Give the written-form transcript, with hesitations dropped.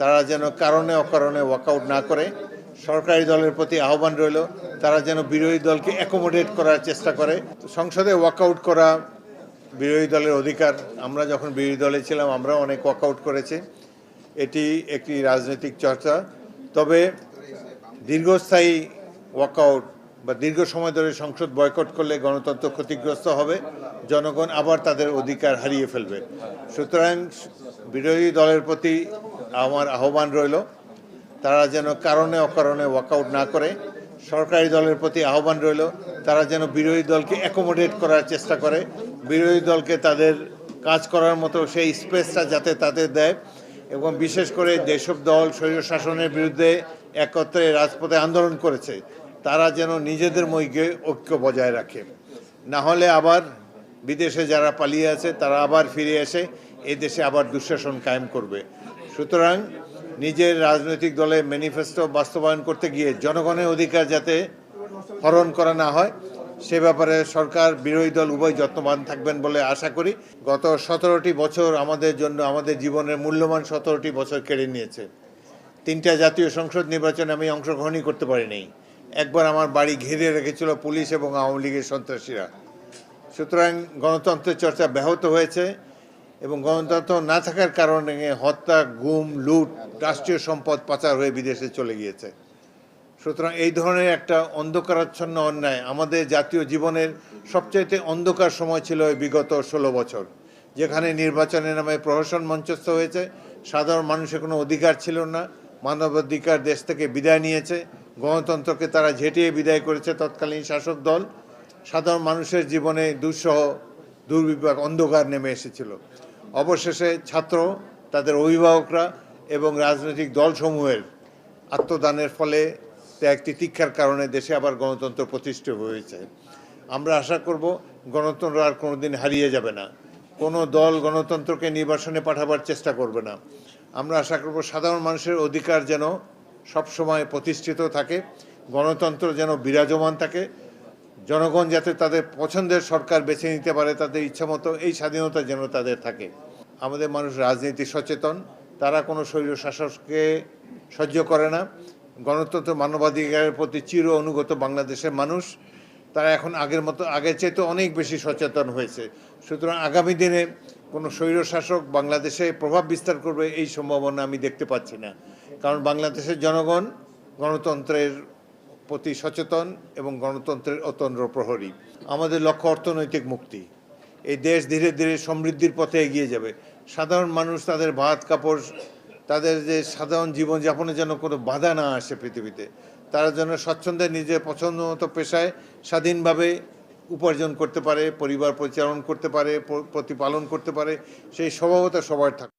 তারা যেন কারণে অকারণে ওয়াকআউট না করে। সরকারি দলের প্রতি আহ্বান রইল তারা যেন বিরোধী দলকে অ্যাকোমোডেট করার চেষ্টা করে। সংসদে ওয়াকআউট করা বিরোধী দলের অধিকার। আমরা যখন বিরোধী দলে ছিলাম আমরা অনেক ওয়াকআউট করেছি। এটি একটি রাজনৈতিক চর্চা। তবে দীর্ঘস্থায়ী ওয়াকআউট বা দীর্ঘ সময় ধরে সংসদ বয়কট করলে গণতন্ত্র ক্ষতিগ্রস্ত হবে, জনগণ আবার তাদের অধিকার হারিয়ে ফেলবে। সুতরাং বিরোধী দলের প্রতি আমার আহ্বান রইল তারা যেন কারণে অকারণে ওয়াকআউট না করে। সরকারি দলের প্রতি আহ্বান রইল তারা যেন বিরোধী দলকে অ্যাকোমোডেট করার চেষ্টা করে, বিরোধী দলকে তাদের কাজ করার মতো সেই স্পেসটা যাতে তাদের দেয়, এবং বিশেষ করে যেসব দল স্বৈরশাসনের বিরুদ্ধে একত্রে রাজপথে আন্দোলন করেছে তারা যেন নিজেদের মধ্যে ঐক্য বজায় রাখে। না হলে আবার বিদেশে যারা পালিয়ে আছে তারা আবার ফিরে এসে এই দেশে আবার দুঃশাসন কায়েম করবে। সুতরাং নিজের রাজনৈতিক দলে ম্যানিফেস্টো বাস্তবায়ন করতে গিয়ে জনগণের অধিকার যাতে হরণ করা না হয় সে ব্যাপারে সরকার বিরোধী দল উভয় যত্নবান থাকবেন বলে আশা করি। গত 17টি বছর আমাদের জন্য আমাদের জীবনের মূল্যবান 17টি বছর কেড়ে নিয়েছে। 3টা জাতীয় সংসদ নির্বাচনে আমি অংশগ্রহণই করতে পারিনি। একবার আমার বাড়ি ঘিরে রেখেছিল পুলিশ এবং আওয়ামী লীগের সন্ত্রাসীরা। সুতরাং গণতন্ত্রের চর্চা ব্যাহত হয়েছে এবং গণতন্ত্র না থাকার কারণে হত্যা, গুম, লুট, রাষ্ট্রীয় সম্পদ পাচার হয়ে বিদেশে চলে গিয়েছে। সুতরাং এই ধরনের একটা অন্ধকারাচ্ছন্ন অন্যায় আমাদের জাতীয় জীবনের সবচাইতে অন্ধকার সময় ছিল বিগত 16 বছর, যেখানে নির্বাচনের নামে প্রহসন মঞ্চস্থ হয়েছে, সাধারণ মানুষের কোনো অধিকার ছিল না, মানবাধিকার দেশ থেকে বিদায় নিয়েছে, গণতন্ত্রকে তারা ঝেঁটিয়ে বিদায় করেছে তৎকালীন শাসক দল। সাধারণ মানুষের জীবনে দুঃসহ দুর্বিপাক অন্ধকার নেমে এসেছিল। অবশেষে ছাত্র, তাদের অভিভাবকরা এবং রাজনৈতিক দলসমূহের আত্মদানের ফলে ত্যাগ তিতিক্ষার কারণে দেশে আবার গণতন্ত্র প্রতিষ্ঠিত হয়েছে। আমরা আশা করব গণতন্ত্র আর কোনোদিন হারিয়ে যাবে না। কোনো দল গণতন্ত্রকে নির্বাসনে পাঠাবার চেষ্টা করবে না। আমরা আশা করব সাধারণ মানুষের অধিকার যেন সবসময় প্রতিষ্ঠিত থাকে, গণতন্ত্র যেন বিরাজমান থাকে, জনগণ যাতে তাদের পছন্দের সরকার বেছে নিতে পারে তাদের ইচ্ছামতো, এই স্বাধীনতা যেন তাদের থাকে। আমাদের মানুষ রাজনীতি সচেতন, তারা কোনো স্বৈরশাসককে সহ্য করে না। গণতন্ত্র মানবাধিকারের প্রতি চির অনুগত বাংলাদেশের মানুষ তারা এখন আগের চাইতে অনেক বেশি সচেতন হয়েছে। সুতরাং আগামী দিনে কোনো স্বৈরশাসক বাংলাদেশে প্রভাব বিস্তার করবে এই সম্ভাবনা আমি দেখতে পাচ্ছি না। কারণ বাংলাদেশের জনগণ গণতন্ত্রের প্রতি সচেতন এবং গণতন্ত্রের অতন্দ্র প্রহরী। আমাদের লক্ষ্য অর্থনৈতিক মুক্তি। এই দেশ ধীরে ধীরে সমৃদ্ধির পথে এগিয়ে যাবে। সাধারণ মানুষ তাদের ভাত কাপড়, তাদের যে সাধারণ জীবনযাপনের জন্য কোনো বাধা না আসে পৃথিবীতে, তারা যেন স্বচ্ছন্দে নিজের পছন্দ মতো পেশায় স্বাধীনভাবে উপার্জন করতে পারে, পরিবার পরিচালনা করতে পারে, প্রতিপালন করতে পারে, সেই স্বভাবতা সবার থাকে।